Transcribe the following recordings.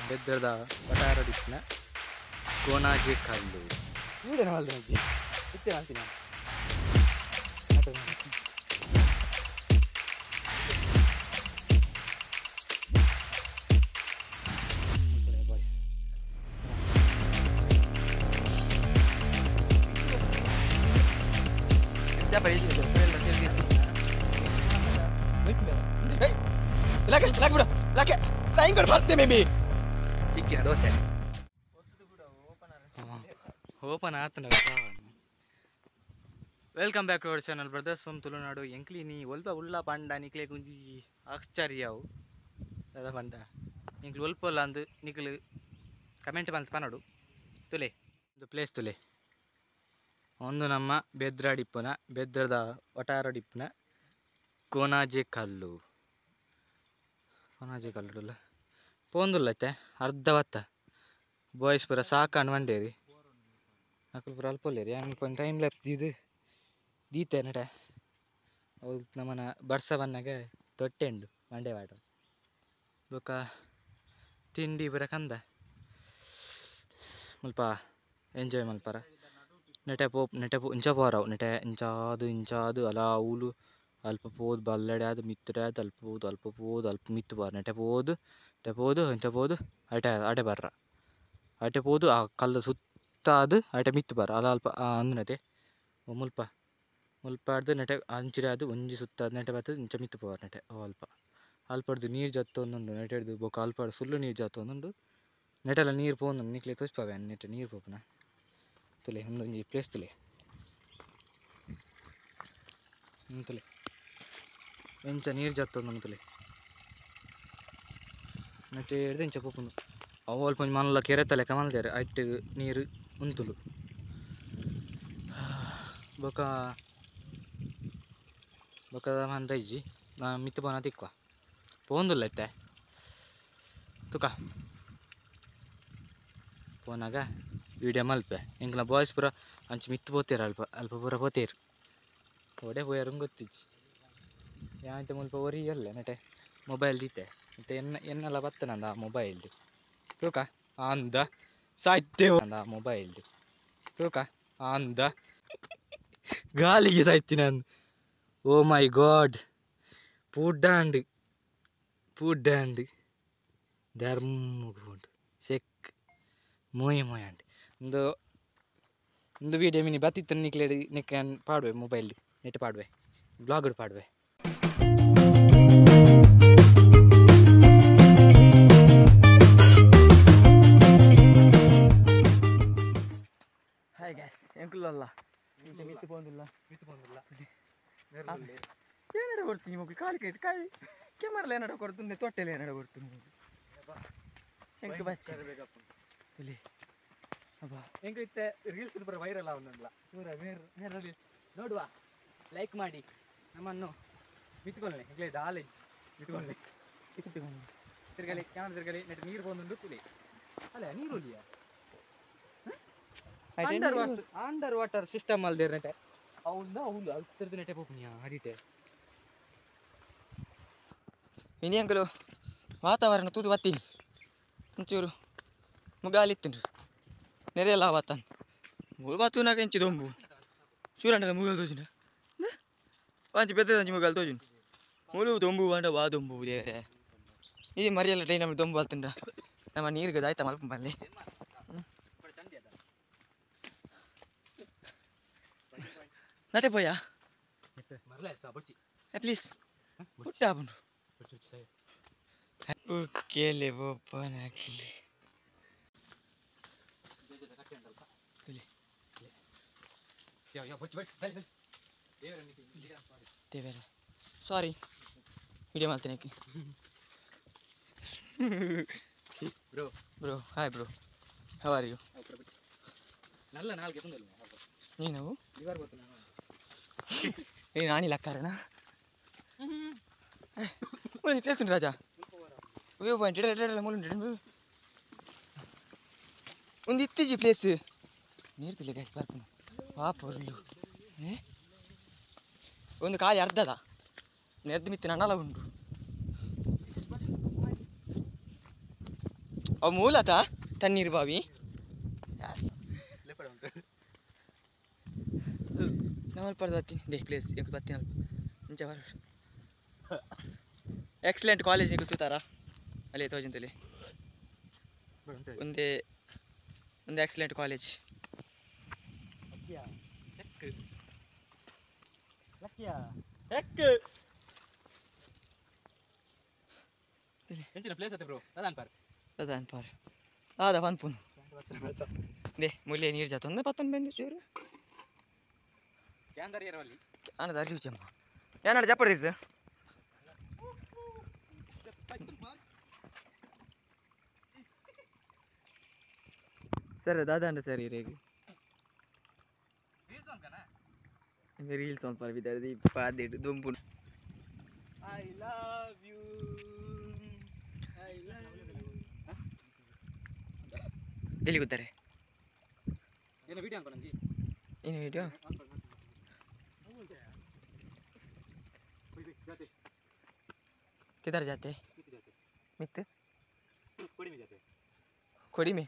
ಬೆದ್ರದ ವಟಾರಡಿಪ್ನ ಕೋನಾಜೆ ಕಲ್ಲು ಈಡೇನು ಮಾಡ್ತೀನಿ ಇಷ್ಟೇ ಮಾಡ್ತೀನಿ ಬಾಯ್ಸ್ ಚಿಕ್ಕಿನ ದೋಸೆ ಓಪನ್ ಆತನ welcome back to our channel brothers from Tulunadu ಎಂಕ್ಲಿ ನೀ ಒಲ್ಪ ಉಳ್ಳ ಪಂಡ ನಿಕ್ಲೆ ಕುಂಜಿ ಆಶ್ಚರ್ಯವು ಅದ ಪಂಡ ನಿಕ್ಲು ಒಲ್ಪಲ್ಲ ಅಂದು ನಿಕ್ಲು ಕಮೆಂಟ್ ಬಂತು ಪನಡು ತುಲೆ ಒಂದು ಪ್ಲೇಸ್ ತುಲೆ ಒಂದು ನಮ್ಮ ಬೆದ್ರಾಡಿಪ್ಪನ ಬೆದ್ರದ ವಟಾರಡಿಪ್ಪನ ಕೋನಾಜೆ ಕಲ್ಲು ಕಲ್ಲುಲ್ಲ ಪೋಂದುಲ್ಲತ್ತೆ ಅರ್ಧ ಹೊತ್ತ ಬಾಯ್ಸ್ ಪೂರ ಸಾಕಾನು ಮಂಡೇರಿ ಮಕ್ಕಳು ಪೂರ ಅಲ್ಪಲ್ಲೇರಿ ಹಂಗೆ ಒಂದು ಟೈಮ್ ಲ್ಯಾಪ್ಸ್ ಇದು ದೀತೆ ನಟ ಅವು ನಮ್ಮನ ಬರ್ಸ ಬನ್ನಾಗ ತೊಟ್ಟೆ ಉಂಡು ಮಂಡೆ ವಾಟರ್ ಬೊಕ್ಕ ತಿಂಡಿ ಪೂರ ಕಂದ ಸ್ವಲ್ಪ ಎಂಜಾಯ್ ಮಲ್ಪರ ನೆಟೆ ಇಂಚ ಪೋರವು ನೆಟೆ ಇಂಚಾದು ಅಲ ಊಲು ಅಲ್ಪ ಪೋದು ಬಲ್ಲಡೆ ಅದು ಮಿತ್ತಡೆ ಅದು ಅಲ್ಪ ಪೋದು ಮಿತ್ತು ಬಾರ ನೆಟೆ ಪೋದು ಇಂಚ ಪೋದು ಅಟೆ ಬರ್ರ ಅಟೆ ಪೋದು ಆ ಕಲ್ಲು ಸುತ್ತಾದು ಅಟೆ ಮಿತ್ತು ಬಾರ ಅಲ ಅಲ್ಪ ಅಂದನತೆ ಮುಲ್ಪ ಆಡ್ದು ನೆಟೆ ಅಂಚಿಡೆ ಅದು ಒಂಜಿ ಸುತ್ತಾದ ನೆಟೆ ಬರ್ತದೆ ಇಂಚ ಮಿತ್ತು ಪೋವಾರ ನೆಟೆ ಅಲ್ಪಡ್ದು ನೀರು ಜತ್ತು ಒಂದುಂಡು ನೆಟೆ ಹಿಡ್ದು ಬೊಕ್ಕ ಅಲ್ಪಾಡು ಫುಲ್ಲು ನೀರು ಜತ್ತು ಒಂದುಂಡು ನೆಟೆಲ್ಲ ನೀರು ಪೋಂದು ನಿಕ್ಲೆ ತೋಚ್ಪಾವೆ ನೆಟೆ ನೀರು ಪೋಪನ ತುಲೆ ಒಂದೊಂದು ಪ್ಲೇಸ್ ತುಲೆ ತುಲೆ ಎಂಚ ನೀರು ಜತ್ತೊಂದು ತುಲೆ ನೆಟ್ಟೆ ಹಿಡ್ದು ಇಂಚ ಪೋಪುಂಡು ಅವು ಅಲ್ಪ ಮಲ್ಲ ಕೆರೆತಲೆ ಕಮಲ್ದೇರೆ ಅಟ್ಟು ನೀರು ಉಂತುಲು ಬೊಕ ಮಂಡ್ರೈಜಿ ನಾ ಮಿತ್ತು ಪೋನ ತಿಕ್ವ ಪೋಂದುಲ್ಲ ಐತೆ ತುಕ ಪೋನಾಗ ವೀಡಿಯೋ ಮಲ್ಪೆ ಎಂಕ್ಲ ಬಾಯ್ಸ್ ಪೂರ ಅಂಚು ಮಿತ್ತು ಪೋತೀರ ಅಲ್ಪ ಪೂರ ಪೋತೀರು ಒಡೆ ಪೋಯಾರು ಗೊತ್ತಿಜ್ಜಿ ಯಾಂತ ಮುಲ್ಪ ಒರಿಯಲ್ಲ ನೆಟೆ ಮೊಬೈಲ್ ದೀತೆ ಮತ್ತು ಎನ್ನೆಲ್ಲ ಬತ್ತನಂದ ಆ ಮೊಬೈಲ್ದು ತೂಕ ಅಂದ ಸಾಯ್ತೇವ ಅಂದ ಆ ಮೊಬೈಲ್ದು ತೂಕ ಅಂದ ಗಾಳಿಗೆ ಸಾಯ್ತೀನಿ ಅಂದು ಓ ಮೈ ಗಾಡ್ ಪೂಡ್ಡಾಂಡ್ ಧರ್ಮಗುಂಡು ಸೆಕ್ ಮೋಯ ಅಂಡ್ ಒಂದು ವೀಡಿಯೋ ಮಿನಿ ಬತ್ತಿತ್ತು ನಿಕ್ಲೇಡಿ ನಿಕ್ಕ ಪಾಡುವೆ ಮೊಬೈಲ್ ನೆಟ್ ಪಾಡುವೆ ಬ್ಲಾಗ್ ಪಾಡುವೆ ಹಾಯ್ ಗ್ಯಾಸ್ ಎಂಕುಲ್ಲ ಮಿತ್ತು ಪೋಂದಿಲ್ಲ ಏನಾಡ ಕೊಡ್ತೀನಿ ಮಗು ಕಾಲು ಕೇಟ್ ಕಾಯಿ ಕೆಮರಲ್ಲಿ ಏನಾಡ ಕೊಡ್ತೀನಿ ತೊಟ್ಟೆಲಿ ಏನಾಡ ಕೊಡ್ತೀನಿ ಮಗು ಹೆಂಗೆ ಬಚ್ಚಿ ಇಲ್ಲಿ ಅಬ್ಬಾ ಹೆಂಗೆ ಇತ್ತೆ ರೀಲ್ಸ್ ಪೂರ ವೈರಲ್ ಅವನಲ್ಲ ಪೂರ ಮೇರ ರೀಲ್ಸ್ ನೋಡುವ ಲೈಕ್ ಮಾಡಿ ನಮ್ಮನ್ನು ಮಿತ್ಕೊಳ್ಳಿ ಹೆಂಗೆ ದಾಲೆ ಮಿತ್ಕೊಳ್ಳಿ ತಿರ್ಗಲಿ ಕ್ಯಾಮರಾ ತಿರ್ಗಲಿ ನೆಟ್ ನೀರು ಬಂದುಂಡು ತುಳಿ ಅಲ್ಲ ನೀರು ಒಲಿಯಾ ಅಂಡರ್ ವಾಟರ್ ಸಿಸ್ಟಮ್ ಅಲ್ದೇರ್ ನೆಟೆ ಅವನು ಅಲ್ತಿರ್ದು ನೆಟೆ ಪೋಪುನಿಯಾ ಹರಿಟೆ ಇನಿ ಅಂಕಲು ವಾತಾವರಣ ತೂದು ಬತ್ತೀನಿ ಒಂಚೂರು ಮುಗಾಲಿತ್ತೀನಿ ನೆರೆಯಲ್ಲ ಆವತ್ತಾನ ಮುಳು ಬಾತೂನಾಗ ಎಂಚಿ ದೊಂಬು ಚೂರಂಡ ಮುಗಲ್ ತೋಜಿನ ಅಂಚಿ ಬೆದ್ದಂಚಿ ಮುಗಲ್ ತೋಜಿನ ಮುಳು ದೊಂಬು ಅಂಡ ವಾ ದೊಂಬು ದೇವರೇ ಈ ಮರಿಯಲ್ಲ ಟೈ ನಮ್ಗೆ ದೊಂಬು ಅಲ್ತಿಂಡ ನಮ್ಮ ನೀರಿಗೆ ಆಯ್ತಾ ಮಲ್ಪ ಬಲ್ಲಿ ನಟೆ ಪೋಯಾ ಪ್ಲೀಸ್ ಪುಟ್ಟ ಆಪುಂಡು ಕೇಳಿ ಓಪನ್ ಹಾಕಲಿ ಸಾರಿ ವಿಡಿಯೋ ಮಾಡ್ತೀನಿ bro hi bro how are you ನಲ್ಲ ನಾಲ್ಗೆ ಬಂದಲ್ಲ ನೀನು ಇವರು ಗೊತ್ತು ನಾನು ಏನು ಆಣಿಲ್ಲ ಕಾರಣ ಪ್ಲೇಸ್ ಉಂಟು ರಾಜಾ ವ್ಯೂ ಪಾಯಿಂಟ್ ಇಡಲ್ಲ ಮೂಲ ಒಂದು ಇತ್ತೀಜಿ ಪ್ಲೇಸ್ ನೀರು ತಿಳಿ ಗೈಸ್ ಬರ್ಪುನು ಪಾಪ ಒಂದು ಕಾಲಿ ಅರ್ಧದ ನೆದ್ದು ಮಿತ್ತಿನ ಅನಲ ಉಂಟು ಅವು ಮೂಲತಃ ತಣ್ಣೀರು ಬಾವಿ ನಾವು ಬರ್ತೀನಿ ದೇ ಪ್ಲೇಸ್ ಈಗ ಬರ್ತೀನಿ ಮುಂಚೆ ಬರ ಎಕ್ಸಲೆಂಟ್ ಕಾಲೇಜ್ ನೀವು ಕೂತಾರಾ ಅಲ್ಲಿ ತೋಜಂತಲ್ಲಿ ಒಂದೇ ಒಂದು ಎಕ್ಸಲೆಂಟ್ ಕಾಲೇಜ್ ಪ್ಲೇಸ್ ಐತೆ ಬ್ರೋ ಅದಾನ್ ಪಾರ್ ada van pun deh mulai ನೀರು ಜಾತ ಒಂದು ಪತ್ತೊಂದು ಬೆಂದು ಚೂರು ಕ್ಯಾಂದರ್ ಇರವಲ್ಲಿ ಅಣ್ಣ ದಾರಿ ಚಮ್ಮ ಏನಾಡ ಜಪ್ಪಡ್ದಿದ್ದು ಸರ್ ದಾದಾ ಸರ್ ಇರೇಗಿ ರೀಲ್ಸ್ ಒಂದು ಪರ್ವಿದ್ದಾರೆ ಇಪ್ಪಾದಿಟ್ಟು ದುಂಪು ಐ ಲವ್ ಯು ಎಲ್ಲಿ ಕೂತಾರೆ ಏನು ವಿಡಿಯೋ ಅನ್ಕೊಂಡಿ ಏನು ವಿಡಿಯೋ किधर जाते मित कोड़ी में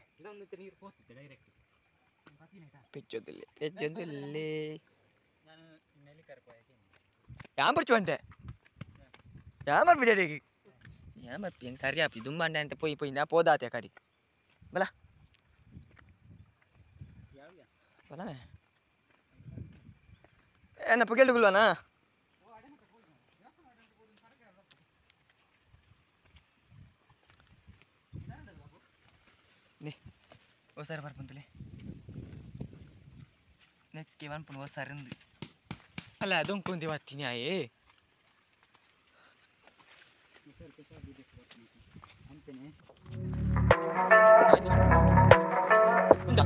पिच्चोदिल्ले यहाँ पर चुनते यहाँ पर बजारेगी यहाँ पर पिंग सारी आप दुम बांधे अंत पोई पोई ना पौधा आते काड़ी बला बला मैं ना पकड़ लूँगा ना nih osar barpuntulle nekke wan pun osar ndi ala don kundi wattini aye antene unda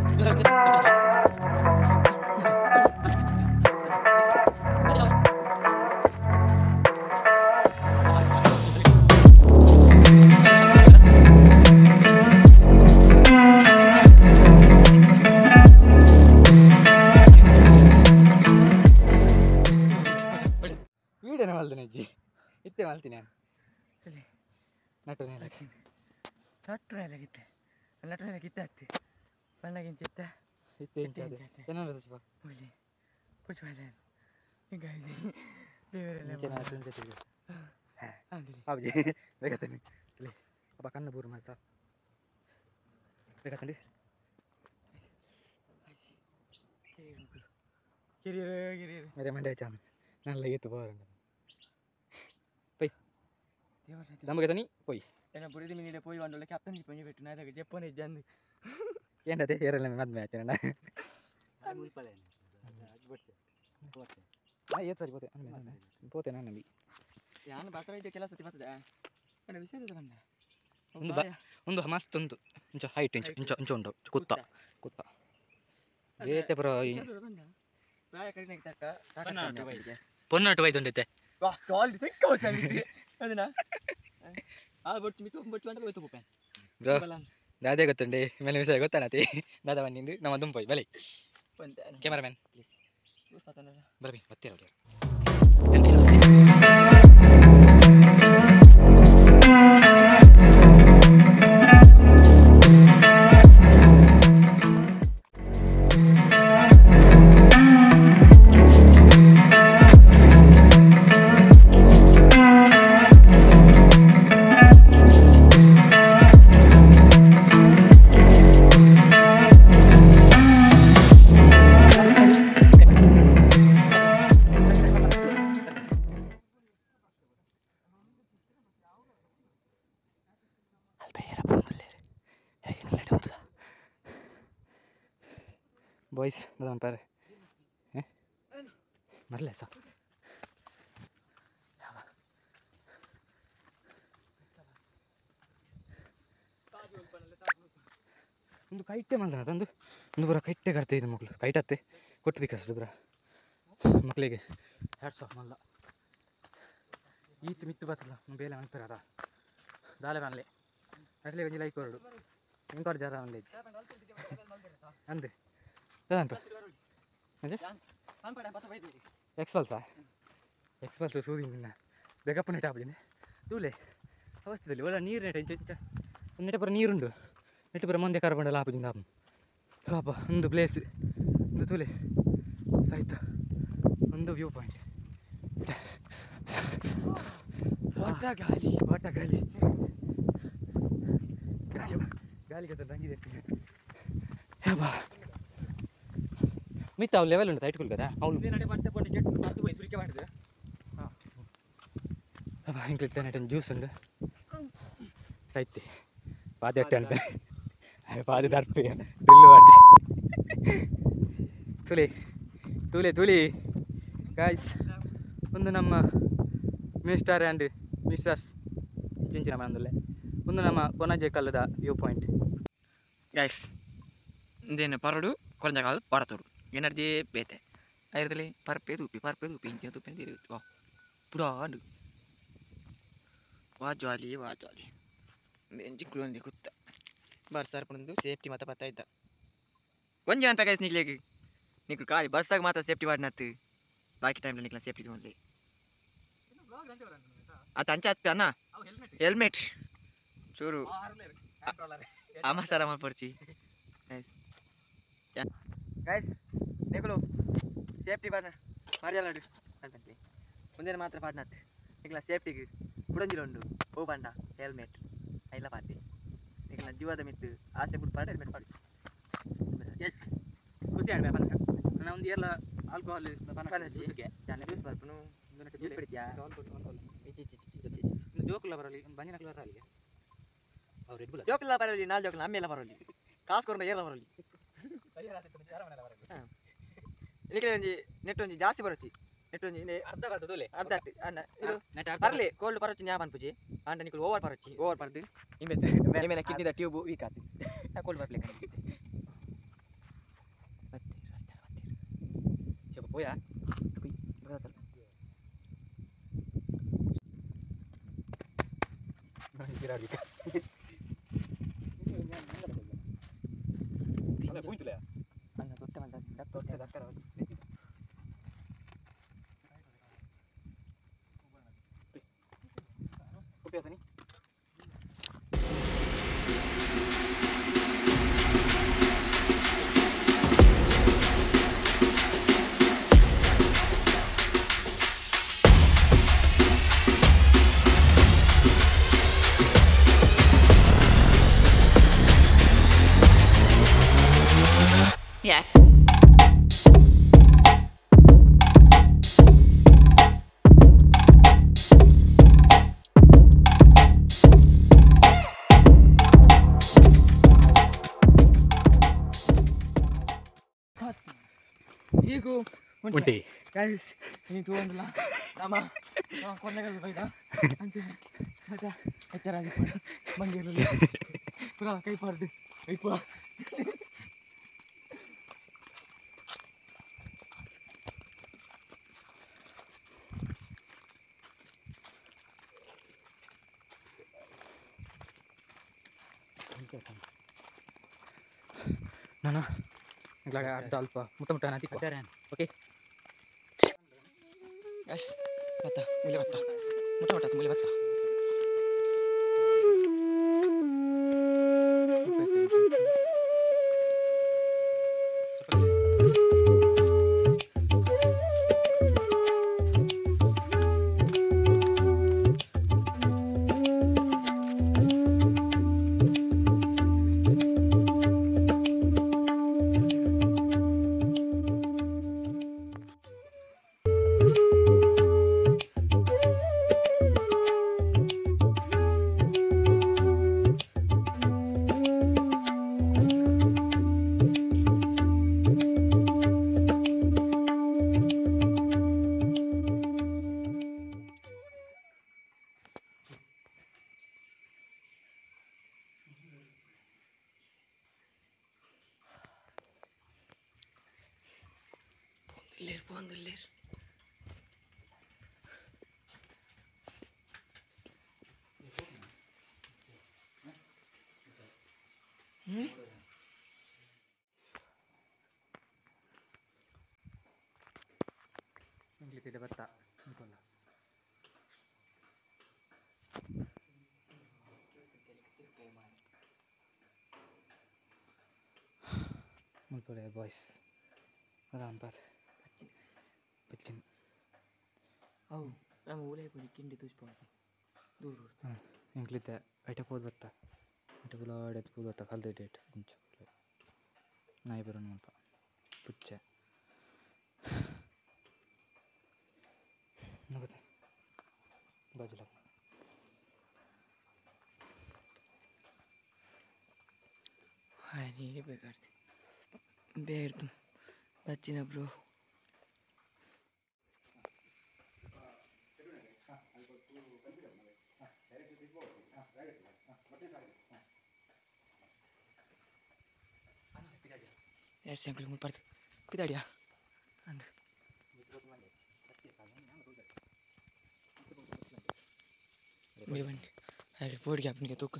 ಇತ್ತೆ ಮಾಡ್ತೀನಿ ನಾನು ನಟುನೆಲಾಗಿತ್ತೆ ನಟುನೆಲಾಗಿತ್ತೆ ಹತ್ತಿ ಬಣ್ಣಗಿಂಚ ಇತ್ತ ಇತ್ತೆ ಏನಾದ್ರು ಸ್ವಲ್ಪ ಪೂಜೆ ಪೂಜೆ ಮಾಡಿ ಹಿಂಗಾಗಿ ದೇವರೆಲ್ಲ ಹೌದು ಬೇಕಾಗ್ತಾನೆ ಇಲ್ಲಿ ಅಪ್ಪ ಕಣ್ಣು ಬೂರು ಮಾಡಿ ಸಾಕು ಬೇಕಾಗ್ತಂಡಿ ಗಿರಿಯರು ಮೇರೆ ಮಂಡ್ಯ ಚಾನ ನನ್ನ ಇತ್ತು ಬೋರಂಗ ಪೈ ನಮಗೆ ತನಿ ಪೋಯ್ ಏನ ಬುರಿದಿ ಮಿನಿಡೆ ಪೋಯ್ ಒಂದೊಳ್ಳೆ ಕ್ಯಾಪ್ಟನ್ ಪಂಜಿ ಬಿಟ್ಟು ನಾದಾಗ ಜಪ್ಪನೆ ಜಂದು ಏನದೆ ಏರಲ್ಲ ಮದ್ಮೆ ಆಚರಣ ಮುಲ್ಪಲೆ ಅದು ಬಿಡ್ಚೆ ಪೋತೆ ಏತ್ ಸರಿ ಪೋತೆ ಪೋತೆ ನಾನು ನಂಬಿ ಯಾನು ಬಾತ್ರ ಇದೆ ಕೆಲಸ ಸತಿ ಬರ್ತದೆ ಅಣ್ಣ ವಿಷಯದ ಬಂದ ಒಂದು ಮಸ್ತ್ ಒಂದು ಇಂಚ ಹೈಟ್ ಇಂಚ ಉಂಟು ಕುತ್ತ ಏತೆ ಬ್ರೋ ಪ್ರಾಯ ಕಡಿಮೆ ತಕ್ಕ ಪೊನ್ನಟ್ಟು ವೈದುಂಡೈತೆ ವಾ ಕಾಲ್ ಸಿಕ್ಕ ಹೋಗ್ತಾನೆ ಅದನ್ನ ಆ ಬೊಟ್ಟು ಮಿತು ಬೊಟ್ಟು ಅಂತ ಹೋಯ್ತು ಪೋಪೆ ಬ್ರೋ ದಾದೆ ಗೊತ್ತುಂಡೆ ಮೇಲೆ ವಿಷಯ ಗೊತ್ತಾನತಿ ದಾದ ಬಂದಿದ್ದು ನಮ್ಮ ದುಂಪೋಯ್ ಬಲಿ ಕ್ಯಾಮರಾಮನ್ ಪ್ಲೀಸ್ ಬರ್ಬಿ ಬತ್ತೀರ ಅವ್ರಿಗೆ ಬಾಯ್ಸ್ ಬದಾಮ ಪಾರೆ ಮರಲೆ ಸಾ ಒಂದು ಕೈಟೆ ಮಂದನ ತಂದು ಒಂದು ಬರ ಕೈಟೆ ಕಟ್ತಾ ಇದ್ದು ಮಕ್ಕಳು ಕೈಟತ್ತೆ ಕೊಟ್ಟಬೇಕಷ್ಟು ಬರ ಮಕ್ಕಳಿಗೆ ಹ್ಯಾಟ್ಸ್ ಆಫ್ ಮಲ್ಲ ಈತ್ ಮಿತ್ತು ಬತ್ತಲ್ಲ ಬೇಲೆ ಅನ್ಪಿರದ ದಾಲೆ ಬನ್ಲೆ ಅಟ್ಲೆ ಒಂಜಿ ಲೈಕ್ ಹೊರಡು ಇಂಕೋರ್ ಜರ ಒಂದೇ ಅಂದೆ ಅದಂತ ಎಕ್ಸ್ಪಲ್ಸಾ ಎಕ್ಸ್ಪಲ್ಸ್ ಸೂದಿ ನಿನ್ನ ಬೇಗಪ್ಪನೇ ಟಾಪ್ಲಿನಿ ತೂಲೆ ಅವಸ್ಥೆಯಲ್ಲಿ ಒಳ್ಳೆ ನೀರು ನೆಟ ಇಂಚ ಇಂಚ ನೆಟ್ಟೆ ಪುರ ನೀರುಂಡು ನೆಟ್ಟೆ ಪುರ ಮಂದೆ ಕರ್ಬಂಡಲ್ಲ ಆಪುಜಿಂದ ಆಪು ಪಾಪ ಒಂದು ಪ್ಲೇಸ್ ಒಂದು ತುಲೆ ಸಹಿತ ಒಂದು ವ್ಯೂ ಪಾಯಿಂಟ್ ವಾಟ ಗಾಳಿ ಗಾಳಿ ಕತ್ತ ರಂಗಿದೆ ಬಾ ಮಿತ್ತ ಅವ್ರು ಲೆವೆಲ್ ಉಂಟು ತೈಟ್ಕೊಲ್ కదా ಅವ್ಳು ఇంకెళ్తే నటన జ్యూస్ ఉండు సైతే పాది అట్టే అంటే పాది దర్పి డ్రిల్ పడితే ತುಲಿ ಗಾಯ್ಸ್ ಒಂದು ನಮ್ಮ ಮಿಸ್ಟರ್ ಆ್ಯಂಡ್ ಮಿಸ್ಟರ್ಸ್ ಚಿಂಚಿನ ಮನದಲ್ಲೇ ಒಂದು ನಮ್ಮ ಕೊನಜೆ ಕಲ್ಲದ ವ್ಯೂ ಪಾಯಿಂಟ್ ಗೈಸ್ ಇದೇನು ಪರಡು ಕೊರಂಜಕಾಲ ಪಡತೋಡು ಎನರ್ಜಿ ಬೇತೆ ಐರದಲ್ಲಿ ಪರ್ಪೆ ತೂಪಿ ಇಂಚಿನ ತುಪ್ಪಿ ಅಂತ ಇರುತ್ತೆ ಪುರಾಡು ವಾಜ್ವಾಲಿ ಬೆಂಚಿ ಕುಳೊಂದಿ ಕುತ್ತ ಬರ್ಸಾರ್ ಪುಂದು ಸೇಫ್ಟಿ ಮಾತ ಪತ್ತ ಇದ್ದ ಒಂಜಿ ಅನ್ಪ ಗೈಸ್ నీకు కాలి బస్సాక మాత్రం సేఫ్టీ వాడినట్టు బాకీ టైంలో నీకు సేఫ్టీ ఉంది అది అంచేస్తా అన్న హెల్మెట్ చూడు అమ్మ సార్ అమ్మ పొడిచి గైస్ నీకులు సేఫ్టీ పాడిన మర్యాదడు అంటే ముందే మాత్రం పాడినట్టు నీకు సేఫ్టీకి ಕುಡಂಜಿಲು ಉಂಡು ಓ ಬಂಡ ಹೆಲ್ಮೆಟ್ ಐಲ ಪಾತಿ ನೀನು ಜೀವದ ಮಿತ್ತು ಆಸೆ ಬಿಟ್ಟು ಪಾಡ ಹೆಲ್ಮೆಟ್ ಪಾಡಿ ಎಸ್ ಖುಷಿ ಆಡ್ಬೇ ಪನಕ ನಾನು ಒಂದು ಇಯರ್ಲ ಆಲ್ಕೋಹಾಲ್ ಪನಕ ಜ್ಯೂಸ್ಗೆ ನಾನು ಜ್ಯೂಸ್ ಬರ್ಪನು ಜ್ಯೂಸ್ ಬಿಡ್ತೀಯಾ ಜೋಕುಲ್ಲ ಬರಲಿ ಬಂಜಿನ ಕಲರ್ ಅಲ್ಲಿಗೆ ಅವ್ರು ರೆಡ್ ಬುಲ್ ಜೋಕುಲ್ಲ ಬರಲಿ ನಾಲ್ ಜೋಕುಲ್ಲ ಅಮ್ಮೆಲ್ಲ ಬರಲಿ ಕಾಸು ಕೊರಂಡ ಏರ್ಲ ಬರಲಿ ಇದಕ್ಕೆ ಒಂಜಿ ನೆಟ್ ಒಂಜಿ ಜಾಸ್ತಿ ಬರುತ್ತಿ ನೆಟ್ ಒಂಜಿ ಅರ್ಧ ಬರ್ತದೆ ಅರ್ಧ ಅಣ್ಣ ಇದು ಬರಲಿ ಕೋಲ್ಡ್ ಬರಚ್ಚಿ ನ್ಯಾ ಪನ್ಪುಜಿ ಅಂಡ ನಿಕಲ್ ಓವರ್ ಬರಚ್ಚಿ ಓವರ್ ಬರ್ದು ನಿಮ್ಮೆಲ್ಲ ಕಿಡ್ನಿದ ಟ್ಯೂಬ್ ವೀಕ್ ಆಯ್ತು ಕೋಲ್ಡ್ ಬರ್ಲಿಕ್ಕೆ ಮತ್ತೆ போயா Yeah. ಈಗ ಉಂಟಿ ಗೈಸ್ ನೀನು ತಗೊಂಡಿಲ್ಲ ನಮ್ಮ ಕೊನೆಗಳು ಬೈದ ಅಂತ ಎಚ್ಚರಾಗಿ ಮಂಗಿರಲಿ ಪುರಾ ಕೈ ಪಾರ್ದು ಕೈ ಪುರಾ ನಾನು ಅರ್ಧ ಅಲ್ಪ ಮುಟ್ಟ ನಾತಿ ಓಕೆ ಗೈಸ್ ಬತ್ತ ಮುಲೆ ಬತ್ತ ಮುಟ್ಟ ಮುಲೆ ಬತ್ತ Pondulir. ಇಂಗ್ಲಿಷ್ ಬತ್ತ ಅನ್ಕೊಂಡ ಮುಲ್ಪೊಡೆ ಬಾಯ್ಸ್ ಅದಾನ್ ಪಾರ್ ಬಚ್ಚಿನ ಅವು ನಮ್ಮ ಊರೇ ಬರೀ ಕಿಂಡಿ ತುಚ್ಪಾಡ್ತು ದೂರ ಹಾಂ ಇಂಕ್ಲಿದ್ದೆ ಐಟ ಪೋದು ಬತ್ತ ಐಟ ಪುಲಾಡೆದು ಪೋದು ಬತ್ತ ಕಲ್ದ ಡೇಟ್ ಇಂಚ ನಾಯಿ ಬರೋಣ ಮುಲ್ಪ ಪುಚ್ಚೆ ನೋಗುತ್ತೆ ಬಾಜುಲ ಹಾಯ್ ಬೇಕಾಡ್ತಿ ಬೇಡ್ತು ಬಚ್ಚಿನ ಬ್ರೋ ಎಸ್ ಅಂಕಲ್ ಮುಟ್ಪಾಡ್ತು ಪಿದಾಡಿಯಾ ಅಂದ ಮೇವಂಡಿ ಹಾಗೆ ಬೋರ್ಡ್ಗೆ ಹಾಪನಿಗೆ ತೂಕ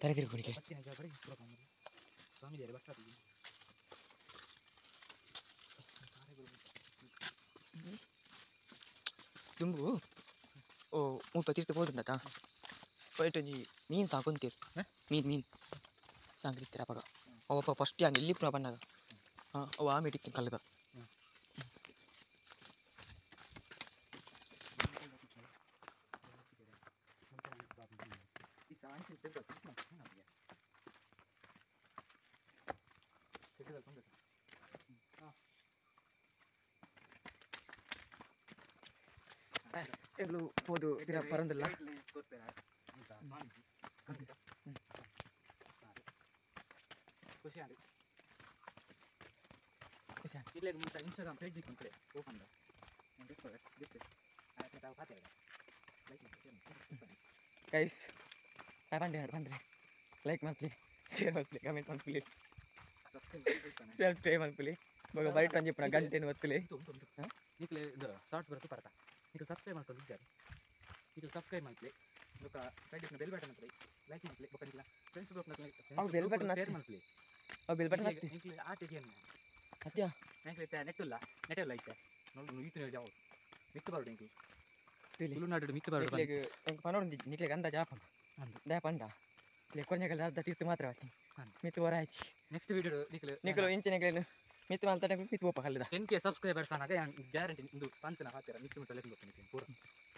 ತಲೆ ತಿರುಗೋಡಿಗೆ ತುಂಬು ಓ ಮುಲ್ಪ ತೀರ್ಥ ಹೋದಂಡತ ಪೈಟ್ ಒಂಜಿ ಮೀನು ಸಾಕೊಂತೀರು ಮೀನು ಸಾಂಗ್ರಿತ್ತೀರ ಅವಾಗ ಅವಪ್ಪ ಫಸ್ಟ್ ಯಾನ್ ಎಲ್ಲಿ ಪುನಃ ಬನ್ನಾಗ ಹಾಂ ಅವು ಆಮೇಟಿಕ್ಕೆ ಕಲ್ಗ ಎಗ್ಲು ಹೋದು ಪಿರ ಪರಂದಿಲ್ಲ ಖುಷಿ ಆಗಿ ಇಲ್ಲೇ ಮುಂಚೆ ಇನ್ಸ್ಟಾಗ್ರಾಮ್ ಪೇಜ್ ಇತ್ತು ಕಡೆ ಓಪನ್ ಗೈಸ್ ಬಂದ್ರೆ ಲೈಕ್ ಮಾಡ್ಲಿ ಶೇರ್ ಮಾಡ್ಲಿ ಕಮೆಂಟ್ ಮಾಡ್ಲಿ ಸಬ್ಸ್ಕ್ರೈಬ್ ಮಾಡ್ಲಿ ಮಗ ಬೈಟ್ ಅಂಜಿ ಪುನಃ ಗಂಟೆನ ಒತ್ತಲಿ ನಿಕ್ಲೆ ಇದು ಶಾರ್ಟ್ಸ್ ಬರುತ್ತೆ ಪರತ ಈಗ ಸಬ್ಸ್ಕ್ರೈಬ್ ಮಾಡ್ಕೊಂಡು ಇದ್ದಾರೆ ಈಗ ಸಬ್ಸ್ಕ್ರೈಬ್ ಮಾಡ್ಲಿ ಬೊಕ ಸೈಡ್ ಬೆಲ್ ಬಟನ್ ಹಾಕ್ಲಿ ಲೈಕ್ ಮಾಡ್ಲಿ ಬೊಕ ನಿಕ್ಲ ಫ್ರೆಂಡ್ಸ್ ಗ್ರೂಪ್ ಅವು ಬೆಲ್ ಬಟನ್ ಶೇರ್ ಮಾಡ್ಲಿ ಅವು ಬೆಲ್ ಬಟನ್ ಹಾಕ್ತಿ ನಿಕ್ಲೆ ಆಟಿಗೆ ಏನು ಅತ್ಯಾ ನೆಕ್ಲೆ ನೆಟ್ಟಿಲ್ಲ ನೆಟ್ಟಿಲ್ಲ ಐತೆ ನೋಡು ಈತ ಜಾವ ಮಿತ್ತು ಬಾರುಡು ಇಂಕ್ಲು ತುಳು ನಾಡು ಮಿತ್ತು ಬಾರುಡು ನಿಕ್ಲೆಗ್ ಎಂಕ್ ಪನೋಡು ನಿಕ್ಲೆಗ್ ಅಂದ ಜಾಪ ದ ಪಂಡ ಲೆ ಕೊರ್ನೆಗಲ್ ಅರ್ಧ ತೀರ್ಥ ಮಾತ್ರ ಆತಿ ಮಿತ್ತು ವರ ಆಯ್ತು ನೆಕ್ಸ್ಟ್ ವಿಡಿಯೋ ನಿಕ್ಲು ಇಂಚೆ ನಿಕ್ಲೆನು ಮಿತ್ತು ಮಾಲ್ತಾನೆ ಮಿತ್ತು ಓಪ ಕಲ್ಲದ 10K ಸಬ್ಸ್ಕ್ರೈಬರ್ಸ್ ಆನಾಗ ಗ್ಯಾರಂಟಿ ಇಂದು ಪಂತನ ಹಾಕ್ತೀರ ಮಿತ್ತು ಮುಟ್ಟ ಲೆಕ್ಕ ಗೊತ್ತಿನಿ ಪೂರ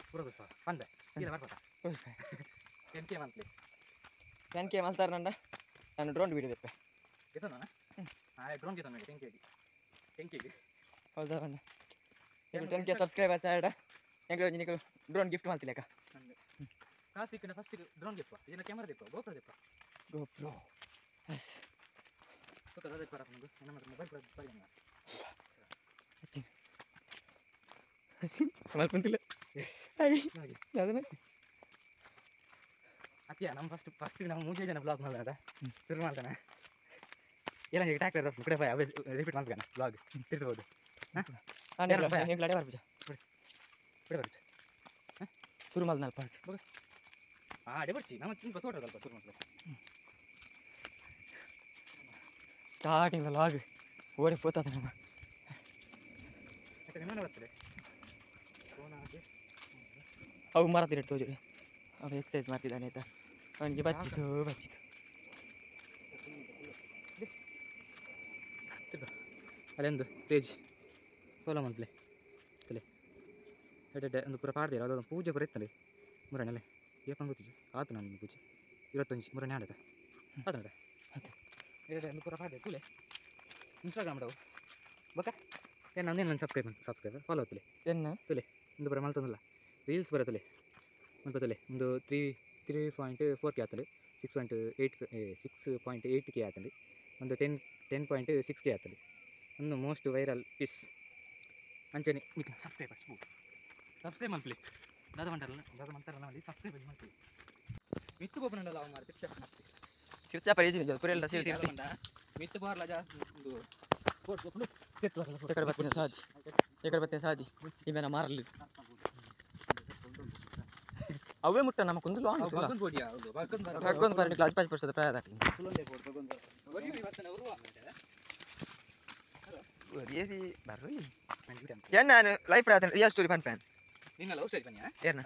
ಪೂರ ಗೊತ್ತಾ ಪಂದೆ ಇಲ್ಲ ಮಾಡ್ಬೋದಾ 10K ಮಂತ್ಲಿ 10K ಮಾಲ್ತಾರ ನಂಡ ನಾನು ಡ್ರೋನ್ ವಿಡಿಯೋ ತೆಪ್ಪೆ ಎತ್ತೋಣ ಡ್ರೋನ್ ಗೆ 10K ಹೌದಾ ಬಂದ 10K ಸಬ್ಸ್ಕ್ರೈಬರ್ಸ್ ಆಡ ಎಂಗ್ಳು ನಿಕ್ಲು ಡ್ರೋನ್ ಗಿಫ್ಟ್ ಮಾಡ್ತಿಲ್ಲ ಅಕ್ಕ ಕಾಸು ಸಿಕ್ಕಿನ ಫಸ್ಟ್ ಡ್ರೋನ್ ಗಿಫ್ಟ್ ಇದನ್ನ ಕ್ಯಾಮರಾ ದೆಪ್ಪ ಗೋಪ್ರೋ ದೆಪ್ಪ ಗೋಪ್ರೋ ಗೊತ್ತಾ ಅದಕ್ಕೆ ಬರಪ್ಪ ನಮಗೆ ನಮ್ಮ ಮೊಬೈಲ್ ಬರೀ ಮಾಡ್ಕೊಂತಿಲ್ಲ ಅದನ್ನ ಅತ್ಯ ನಮ್ಮ ಫಸ್ಟ್ ನಾವು 3 ಜನ ಬ್ಲಾಗ್ ಮಾಡ್ದ ಶುರು ಮಾಡ್ತಾನೆ ಎಲ್ಲ ಈಗ ಟ್ಯಾಕ್ಟರ್ ಕಡೆ ಬಾಯ್ ರಿಪೀಟ್ ಮಾಡ್ತಾನೆ ಬ್ಲಾಗ್ ತಿರ್ಬೋದು ನೀವು ಲಡೆ ಬರ್ಬಿಜ ಬಿಡ ಬರುತ್ತೆ ಶುರು ಮಾಡ್ದ ನಲ್ಪ ಅಡೆ ಬರ್ತಿ ನಮ್ಮ ತುಂಬ ತೋಟದಲ್ಪ ಶುರು ಮಾಡ್ತಾರೆ ಸ್ಟಾರ್ಟಿಂಗ್ ಲಾಗ್ ಓಡಿ ಪೋತದ ನಮ್ಮ ಯಾಕೆ ನಿಮ್ಮನೆ ಬರ್ತದೆ ಅವು ಮರ ತಿರುಗಿ ತೋಜು ಅವು ಎಕ್ಸಸೈಸ್ ಮಾಡ್ತಿದ್ದಾನೆ ಆಯ್ತಾ ಅವನಿಗೆ ಬಚ್ಚಿತು ಅಲ್ಲೊಂದು ಪೇಜ್ ಫಾಲೋ ಮಾಡ್ಲಿ ತಲೆ ಎಡೆ ಒಂದು ಪೂರ ಪಾಡ್ತೀರ ಅದೊಂದು ಪೂಜೆ ಪೂರ ಇತ್ತಲ್ಲಿ ಮುರಣೆ ಏಪಂಗೆ ಗೊತ್ತಿದ್ದು ಆತು ನಾನು ಪೂಜೆ 25 ಮುರಣೆ ಆಡದ ಆತ ನಡೆ ಎಡೆ ಒಂದು ಪೂರ ಪಾಡ್ದೆ ಕೂಲೆ ಇನ್ಸ್ಟಾಗ್ರಾಮ್ ಅದಾವು ಬಕ ಏನು ನಂದೇನು ಸಬ್ಸ್ಕ್ರೈಬ್ ಫಾಲೋ ಆಗ್ತಲೆ ಏನು ತಲೆ ಒಂದು ಪೂರ ಮಲ್ತಂದಲ್ಲ ರೀಲ್ಸ್ ಬರತ್ತಲೆ ಮಲ್ಪತ್ತಲೆ ಒಂದು 3.4K ಆಗ್ತದೆ 6.8K ಆಗ್ತದೆ ಒಂದು 10.6K ಆಗ್ತದೆ ಒಂದು ಮೋಸ್ಟ್ ವೈರಲ್ ಪೀಸ್ ಅಂಚನೆ ಸಬ್ಸ್ಕ್ರೈಬ್ ಮಾಡ್ಲಿ ದಾದ ಮಂಟಾರಲ್ಲ ಮಾಡಿ ಸಬ್ಸ್ಕ್ರೈಬ್ ಮಾಡ್ತೀವಿ ಮಿತ್ತು ಬೋಪನಲ್ಲ ಅವ ಮಾಡಿ ಪಿಕ್ಚರ್ ಮಾಡ್ತೀವಿ ತಿರ್ಚಾ ಪರೇಜಿ ನಿಜ ಕುರೆಲ್ಲ ಸೇರಿ ತಿರ್ತಿ ಮಿತ್ತು ಬಾರ್ಲ ಜಾಸ್ತಿ ಒಂದು ಎಕಡೆ ಬತ್ತಿನ ಸಾದಿ ಇವೇನ ಮಾರಲಿ ಅವೇ ಮುಟ್ಟ ನಮ್ಮ ಕುಂದಲು ಭಗವಂತ ಪರ್ಣಿಗೆ ಲಾಜ್ ಪಾಜ್ ಪಡಿಸೋದು ಪ್ರಾಯ ದಾಟಿ ಬರ್ರಿ ಏನು ನಾನು ಲೈಫ್ ರಿಯಲ್ ಸ್ಟೋರಿ ಪನ್ ಪ್ಯಾನ್ ನಿನ್ನ ಲವ್ ಸ್ಟೋರಿ ಬನ್ನಿ ಏನು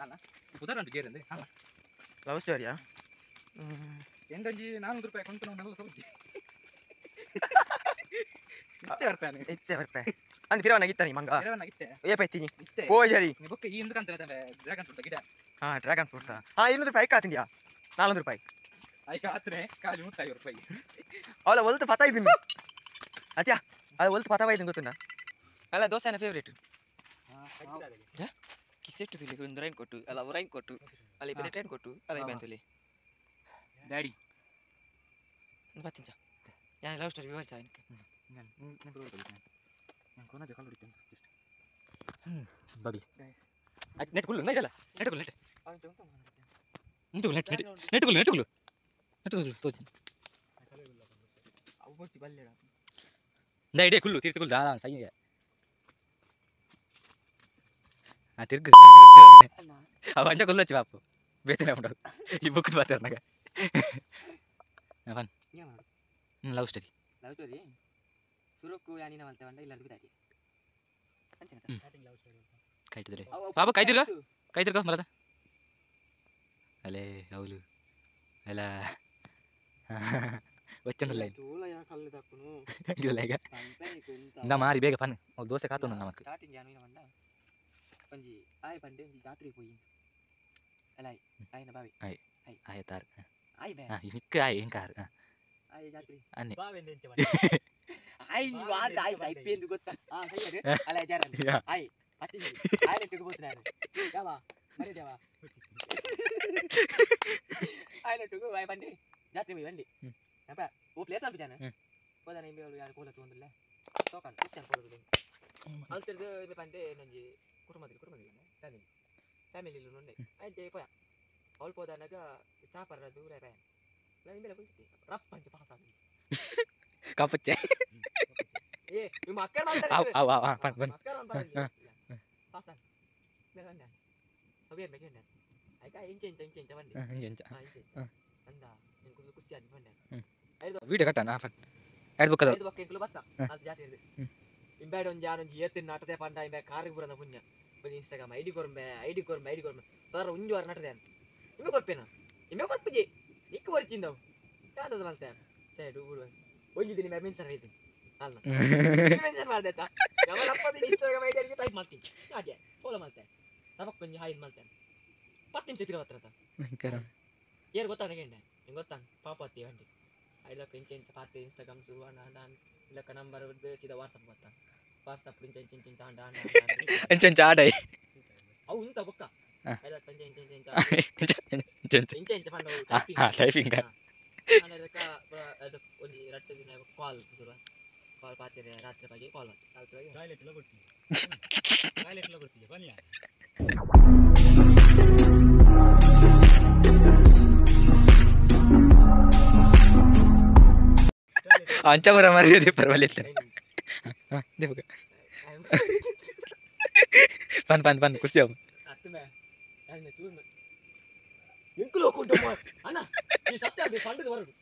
ಉದಾಹರಣೆ ಗೇರಂದೆ ಲವ್ ಸ್ಟೋರಿಯಾ ಎಂಟಂಜಿ 400 ರೂಪಾಯಿ ಕೊಂಡ್ಕೊಂಡು ನಾವು ತಗೊಳ್ತೀವಿ ಇತ್ತೆ ಬರ್ಪೆ ಅಂದ್ ಪಿರವನ ಗಿತ್ತನಿ ಮಂಗ ಏ ಪೈತಿನಿ ಓಯ್ ಸರಿ ಡ್ರ್ಯಾಗನ್ ಫ್ರೂಟ್ 200 ರೂಪಾಯಿ ಕಾತಿಂದ್ಯಾ 400 ರೂಪಾಯಿ ಅವಳ ಒಲ್ತು ಪತ ಇದ್ದೀನಿ ಅತ್ಯಾ ಅದು ಒಲ್ತು ಪತ ಇದ್ದೀನಿ ಗೊತ್ತುಂಡ ಅಲ್ಲ ದೋಸೆನ ಫೇವ್ರೇಟ್ ಕಿಸೆಟ್ಟು ತಿಳಿ ಒಂದು ರೈನ್ ಕೊಟ್ಟು ಅಲ್ಲ ರೈನ್ ಕೊಟ್ಟು ಅಲ್ಲಿ ಬೆಲೆ ಟ್ರೈನ್ ಕೊಟ್ಟು ಅಲ್ಲ ಬಂತಲ್ಲಿ ಡ್ಯಾಡಿ ಬರ್ತೀನಿ ಯಾರು ಲವ್ ಸ್ಟೋರಿ ವಿವರಿಸ ಬಗ್ಲಿ ನೆಟ್ ಕುಲ್ಲು ನೈಟಲ್ಲ ನೆಟ್ ಕುಲ್ಲು ನೆಟ್ ಕುಲ್ಲು ನೈಡೆ ಕುಲ್ಲು ತಿರ್ತಿ ಕುಲ್ಲು ಸೈಗೆ ತಿರ್ಗ ಅವ ಅಂಚ ಕುಲ್ಲು ಹಚ್ಚಿ ಬಾಪು ಬೇತನೆ ಉಂಟು ಈ ಬುಕ್ ಬರ್ತಾರೆ ನಾಗ ಲವ್ ಸ್ಟೋರಿ ಕೈಟಿದ್ರೆ ಬಾಬಾ ಕೈತಿರ್ಗ ಮರದ ಅಲೇ ಅವಳು ಅಲ್ಲ వచ్చండి ಈಗ ಇಂದ ಮಾರಿ ಬೇಗ ಪನ್ ದೋಸೆ ಕಾತು ನಮಗೆ ಒಂಜಿ ಆಯ್ ಪಂಡೆ ಒಂಜಿ ಜಾತ್ರೆಗೆ ಹೋಗಿ ಅಲ್ಲ ಆಯ್ನ ಬಾವಿ ಆಯ್ ಆಯ್ ತಾರ್ ಆಯ್ ಬೇ ನಿಕ್ಕ ಆಯ್ ಎಂಕಾರ್ ಆಯ್ ಜಾತ್ರೆ ಅನ್ನೆ ಬಾವೆಂದೆ ಎಂಚ ಆಯ್ ನೀವು ಆದ ಆಯ್ ಸೈಪೆ ಎಂದು ಗೊತ್ತಾ ಸರಿ ಅಲ್ಲ ಜಾರನ್ ಆಯ್ ಅಟ್ಟಿ ಆಯ್ ನೆಟ್ಟಿಗೆ ಹೋಗ್ತಾನೆ ಯಾವಾ ಮರಿ ದೇವಾ ಆಯ್ ನೆಟ್ಟಿಗೆ ಆಯ್ ಪಂಡೆ ಜಾತ್ರೆ ಹೋಗಿ ಬಂಡಿ ಅಪ್ಪ ಓ ಪ್ಲೇಸ್ ಆಪಿದಾನೆ ಹೋದಾನೆ ಇಂಬೆ ಯಾರು ಕೋಲ ತೊಂದಲ್ಲ ಸೋಕನ್ ಕ್ರಿಶ್ಚಿಯನ್ ಕೋಲದು ಅಲ್ತರ್ದು ಇಂಬೆ ಪಂಡೆ ನಂಜಿ ಕುಟುಂಬದಲ್ಲಿ ಫ್ಯಾಮಿಲಿಲು ನೊಂಡೆ అయితే పోయా ಅವಳು పోదానಗ చాపరదు రేపే ఇంబెల పోయితే రప్ అంచి పాస్ ఆగి కపచ్చే ఏ మీ అక్కడ మాట్లాడు అక్కడ మాట్లాడు పాస్ ఆగి మేరన్న అవే మెగెన్న ఐకా ఇంచెంచ వండి ఇంచెంచ అంద నేను కుస్తి వండి వీడియో కట్టనా ఐదు బొక్క ఐదు బొక్క ఇంకులు బస్తా అది జాతేది ಇಂಬ್ಯಾಡ್ ಒಂದು ಜಾನೊಂಜಿ ಏತಿನ ನಾಟದೆ ಪಂಡ ಇಂಬೆ ಕಾರಿಗೆ ಬರೋದ ಪುಣ್ಯ ಒಂದು ಇನ್ಸ್ಟಾಗ್ರಾಮ್ ಐಡಿ ಕೊರ್ಮೆ ಸರ್ ಉಂಜು ವಾರ ನಟದೆ ಇಮ್ಮೆ ಕೊರ್ಪೇನ ಇಮ್ಮೆ ಕೊರ್ಪುಜಿ ನಿಕ್ಕು ಬರ್ಚಿಂದವು ಯಾವ್ದು ಮಾಡ್ತೆ ಸೈಡು ಬಿಡುವ ಒಯ್ದಿದ್ದೀನಿ ಮ್ಯಾಮ್ ಮೆನ್ಷನ್ ಐತಿ ಅಲ್ಲ ಮೆನ್ಷನ್ ಮಾಡ್ದೈತಾ ಯಾವನಪ್ಪದ ಇನ್ಸ್ಟಾಗ್ರಾಮ್ ಐಡಿ ಅಡಿಗೆ ಟೈಪ್ ಮಾಡ್ತೀನಿ ಹಾಗೆ ಫಾಲೋ ಮಾಡ್ತೆ ತಪಕ್ ಕೊಂಚ ಹಾಯ್ದು ಮಾಡ್ತೇನೆ 10 ನಿಮಿಷ ಪಿರ ಹತ್ರ ಏರು ಗೊತ್ತಾ ನನಗೆ ನಿಂಗೆ ಗೊತ್ತಾ ಪಾಪತ್ತಿ ಅಂಟಿ ಐದಕ್ಕೆ ಇಂಚ ಪಾತೆ ಇನ್ಸ್ಟಾಗ್ರಾಮ್ ಶುರು ಇಲ್ಲಕ್ಕ ನಂಬರ್ ಸೀದಾ ವಾಟ್ಸಪ್ ಗೊತ್ತಾ ವಾಟ್ಸಪ್ ಇಂಚ ಆಡೈ ಅವು ಇಂತ ಬೊಕ್ಕ ಇಂಚ ಪಂಡ ಟೈಪಿಂಗ್ ಒಂದು ರಟ್ಟು ದಿನ ಕಾಲ್ ಶುರು ಕಾಲ್ ಪಾತಿದೆ ರಾತ್ರಿ ಬಗ್ಗೆ ಕಾಲ್ ಬನ್ನಿ ಅಂಚ ಬರ ಮರಿಯೋದು ಪರವಾಗಿಲ್ಲ ಪನ್ ಖುಷಿ ಅವು ಅಣ್ಣ ಈ ಸತ್ಯ ಪಂಡದ ಹೊರಗು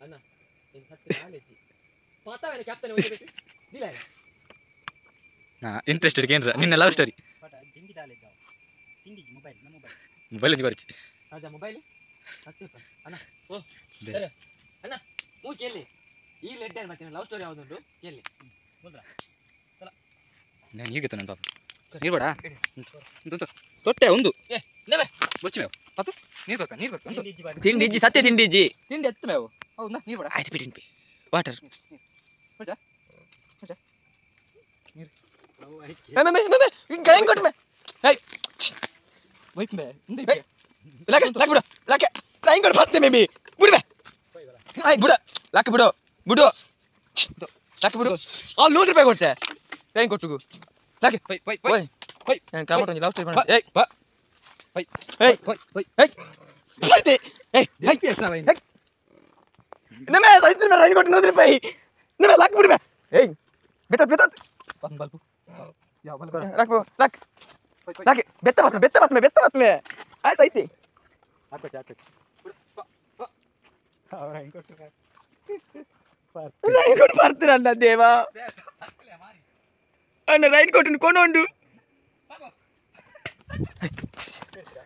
ಅಣ್ಣ ನೀನು ಸತ್ಯ ನಾಲೆಜ್ಜಿ ಪಾತಾವೇನೆ ಕ್ಯಾಪ್ಟನ್ ಹೋಗಬೇಕು ದಿಲ್ಲ ಇಂಟ್ರೆಸ್ಟೆಡ್ ಏನ್ರ ನಿನ್ನ ಲವ್ ಸ್ಟೋರಿ ಜಿಂಗಿ ನಾಲೆಜ್ಜ ಜಿಂಗಿ ಮೊಬೈಲ್ ಗೊರಚಿ ರಾಜಾ ಮೊಬೈಲ್ ಸತ್ಯಪ್ಪ ಅಣ್ಣ ಓ ಸರಿ ಅಣ್ಣ ಮೂ ಕೇಳಿ ಈ ಲೆಡ್ ಏನ್ ಮಾಡ್ತೀನಿ ಲವ್ ಸ್ಟೋರಿ ಯಾವುದುಂಟು ಕೇಳಿ ಹೋದ್ರಾ ಚಲ ನಾನು ಈಗ ಗೊತ್ತ ನನ್ನ ಪಾಪ ನೀರು ಬೇಡ ತೊಟ್ಟೆ ಒಂದು ನೆವೆ ಬೊಚ್ಚಿ ಮೇವು ಅದು ನೀರು ಬೇಕು ತಿಂಡಿ ಇಜ್ಜಿ ಸತ್ಯ ತಿಂಡಿ ಇಜ್ಜಿ ತಿಂಡಿ ಎತ್ತು ಮೇವು ಹೌದಾ ನೀರು ಬೇಡ ಆಯ್ತು ಬಿಡಿ ಪಿ ವಾಟರ್ ಹೌದಾ ಗಣಂಗ್ ಕೊಟ್ಟು ಮೇ ವೈಟ್ ಮೇ ಲಾಕೆ ಬಿಡು ಲಾಕೆ ಗಣಂಗ್ ಕೊಟ್ಟು ಬರ್ತೇ ಮೇಬಿ ಬಿಡು ಆಯ್ ಬಿಡು ಲಾಕೆ ಬಿಡು ಲಾಕೆ ಬಿಡು ಅಲ್ಲಿ 100 ರೂಪಾಯಿ ಕೊಡ್ತೆ ಗಣಂಗ್ ಕೊಟ್ಟು ಲಾಕೆ ಹೋಯ್ ನಾನು ಕ್ರಾಮಟ್ ಒಂದು ಲವ್ ಸ್ಟೋರಿ ಮಾಡ ಏಯ್ ಬಾ ಸೈತೆ ಏಯ್ ಕೆಲಸ ವೈ ನಮೇ ಸೈತೆ ನಾನು ರೈನ್ ಕೊಟ್ಟು 100 ರೂಪಾಯಿ ನಮೇ ಲಾಕ್ ಬಿಡು ಏಯ್ ಬೆತ ಪನ್ ಬಲ್ಪು ಯಾವ bulb lock Lagi, betta batme. Ayo saiti. Rain coat partiranda deva. Anna rain coat nu konondu.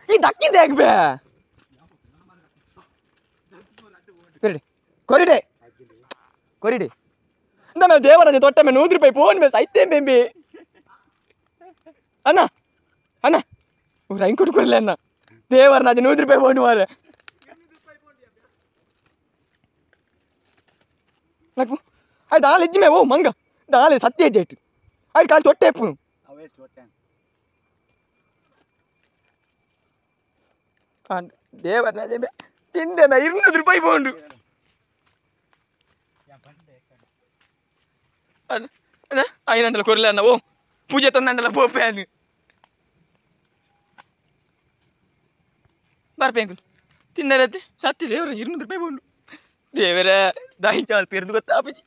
Ini dakki dek be. Koride. Nda me devaraja totta me 100 ರೂಪಾಯಿ phone me saite bembe. Anna. Rain coat korle anna. Devaraja 100 ರೂಪಾಯಿ phone mare. Lagu. Ay daal ejji me wo manga. Daal satya jet. Ay kal totte epunu. Awes totten. And devaraja me tinde me 200 ರೂಪಾಯಿ phone. Ayinandala korle anna wo. Pooje tonnandala pope ani. Barpengul. Tinnarate satti devaraja 200 ರೂಪಾಯಿ phone. ದೇವರ ದಾಯಿ ಚಾಲ್ ಪೇರ್ದು ಗೊತ್ತಾ ಅಪ್ಪಜಿ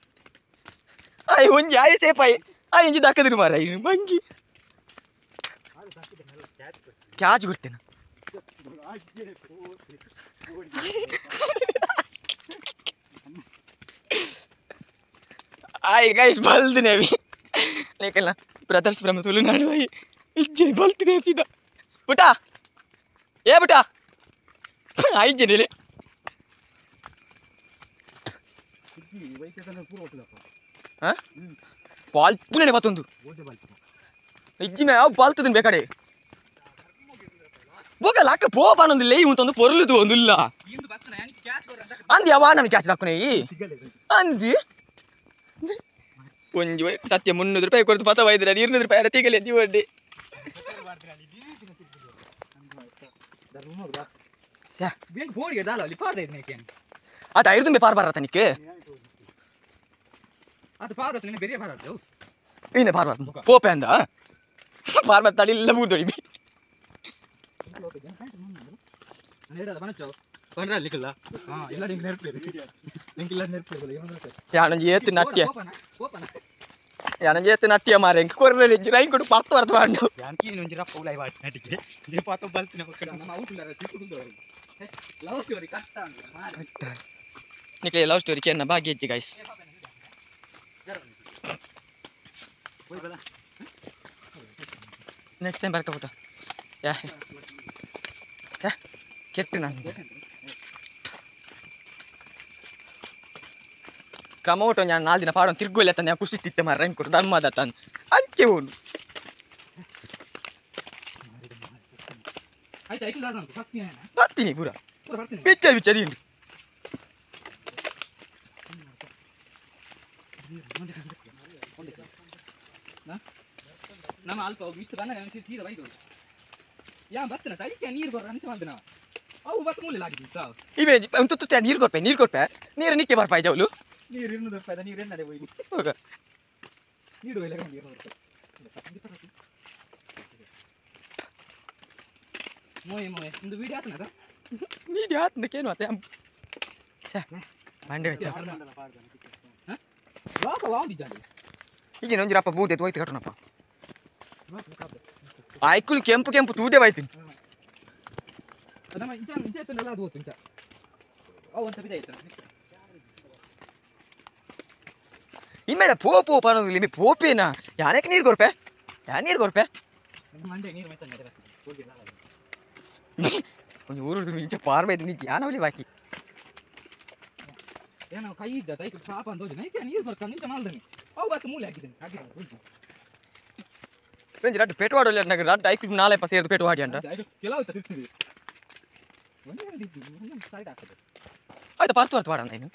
ಆಯ್ ಒಂಜಿ ಆಯ್ ಸೇಪಾಯಿ ಆಯ್ ಇಂಜಿ ದಕ್ಕದಿರು ಮಾರ ಇನ್ನು ಬಂಗಿ catch ಕೊಡ್ತೇನೆ ಆಯ್ guys ಬಲ್ದಿನೇ ಅವಿ ಲೇಕಲ್ಲ brothers ಬ್ರಹ್ಮ ತುಳುನಾಡು ಆಯ್ ಇಜ್ಜಿ ಬಲ್ತಿನೇ ಸೀದಾ ಬುಟ ಆಯ್ ಜನೇಲೆ ಬಾಲ್ಪುನೇ ಮತ್ತೊಂದು ಇಜ್ಜಿ ಮೇ ಯಾವ ಬಾಲ್ತದನ್ ಬೇಕಾಡೆ ಬೋಗ ಲಾಕ ಪೋ ಬಾನೊಂದಿಲ್ಲ ಇವಂತೊಂದು ಪೊರ್ಲುದು ಒಂದಿಲ್ಲ ಅಂದಿ ಅವ ನಮಗೆ ಕ್ಯಾಚ್ ಹಾಕೋನೆ ಅಂದಿ ಒಂಜಿ ಸತ್ಯ 300 ರೂಪಾಯಿ ಕೊಡ್ತು ಪತ ವೈದ್ರ 200 ರೂಪಾಯಿ ಅರತಿಗಲಿ ಎದ್ದಿ ಒಡ್ಡಿ ಅದು ಐದು ಮೇ ಪಾರ್ ಬಾರ ತನಿಕೆ ಅದು ಪಾರ್ ಬರ್ತನೆ ಬೇರೆ ಪಾರ್ ಬರ್ತವೆ ಇನ್ನೇ ಪಾರ್ ಬರ್ತ ಪೋಪೆ ಅಂದ ಪಾರ್ ಬರ್ತ ತಡಿ ಇಲ್ಲ ಮೂರು ದೊಡಿ ಯಾನಂಜಿ ಏತು ನಟ್ಯ ಮಾರೆ ಎಂಕ ಕೊರ್ಲೆ ರೈನ್ ಕೊಡು ಪರ್ತ ಬರ್ತ ಬಾಂಡು ಯಾನ್ಕಿ ಒಂಜಿ ರಪ್ಪ ಉಲೈ ಬಾಟ್ ನಟಿಗೆ ದೇ ಪಾತ ಬಲ್ತಿನ ಪಕ್ಕ ನಮ್ಮ ಔಟ್ಲರ ತಿಕ್ಕುದು ಲವ್ ಸ್ಟೋರಿ ಕಟ್ಟ ಅಂದ್ರೆ ಮಾರೆ ನಿಕಲೆ ಲವ್ ಸ್ಟೋರಿ ಕೇನ ಭಾಗ್ಯ ಇಜ್ಜಿ ಗೈಸ್ ನೆಕ್ಸ್ಟ್ ಟೈಮ್ ಬರ್ಕ ಫೋಟೋ ಯಾ ಸಾ ಕೆತ್ತು ನಾನು ಕಮೋಟೋ ನಾನು 4 ದಿನ ಪಾಡೋ ತಿರ್ಗೋಲ್ಲ ತಾನೆ ಕುಸಿಟ್ಟಿತ್ತೆ ಮಾರ ರೈನ್ ಕೊಟ್ಟು ಧರ್ಮದ ತಾನು ಅಂಚೆ ಉಂಡು ಬರ್ತೀನಿ ಪೂರ ಬಿಚ್ಚ ದಿಂಡು ನಮ್ಮ ಅಲ್ಪ ಮಿತ್ತು ಬಂದ ತೀರ ಬೈದು ಯಾ ಬರ್ತನ ತೈಕೆ ನೀರು ಕೊರ ಅಂತ ಬಂದ ನಾವು ಅವು ಬತ್ತ ಮೂಲೆ ಲಾಗಿದ್ದು ಸಾವು ಇವೆ ತುತ್ತ ನೀರು ಕೊರ್ಪೆ ನೀರು ನಿಕ್ಕೆ ಬರ್ಪಾಯಿ ಜವಲು ನೀರು 200 ರೂಪಾಯಿ ನೀರು ಎನ್ನಡೆ ಹೋಗಿ ಹೋಗ ನೀಡು ಇಲ್ಲ ನೀರು 200 ರೂಪಾಯಿ ಮೋಯ್ ಒಂದು ವಿಡಿಯೋ ಆತನದ ವಿಡಿಯೋ ಆತನಕೇನು ಆತೆ ಛೆ ಮಂಡೆ ವೆಚ್ಚ ಲಾಕ ವಾಂದಿ ಜಾಲಿ ಈಗ ನೊಂಜಿ ರಪ್ಪ ಬೂದೆ ತೋಯ್ತು ಕಟ್ಟನಪ್ಪ ಆಯ್ಕುಲು ಕೆಂಪು ತೂದೆ ಬಾಯ್ತೀನಿ ನಮ್ಮ ಇಂಚೆತ್ತನೆಲ್ಲ ಅದು ಹೋಗ್ತು ಇಂಚ ಅವು ಅಂತ ಬಿಜ ಆಯ್ತು ಇನ್ಮೇಲೆ ಪೋಪು ಅನ್ನೋದಿಲ್ಲ ಮೇ ಪೋಪೇನಾ ಯಾನಕ್ಕೆ ನೀರು ಕೊರ್ಪೆ ಮಂಡೆ ನೀರು ಮೈತಾನೆ ಒಂದು ಊರು ಇಂಚ ಪಾರ್ ಬೈದು ನಿಜ ಯಾನವಲಿ ಬಾಕಿ ಏನೋ ಕೈ ಇದ್ದ ತೈಕು ಪಾಪ ಅಂತ ಹೋಗಿ ನೈಕೆ ನೀರು ಬರ್ಕೊಂಡು ನಿಂತ ಮಾಡ್ದಾನೆ ಅವು ಬಾಕಿ ಮೂಲೆ ಹಾಕಿದ್ದೇನೆ ರಡ್ಡು ಪೇಟು ಆಡೋಲ್ಲ ನನಗೆ ರಡ್ಡು ಐಕ್ಲು 4 ಪಸ ಸೇರಿದು ಪೇಟು ಆಡಿ ಅಂಟ ಕೆಲವು ತಿರ್ತೀವಿ ಆಯ್ತು ಪಾರ್ತು ಬಾಡ ನೀನು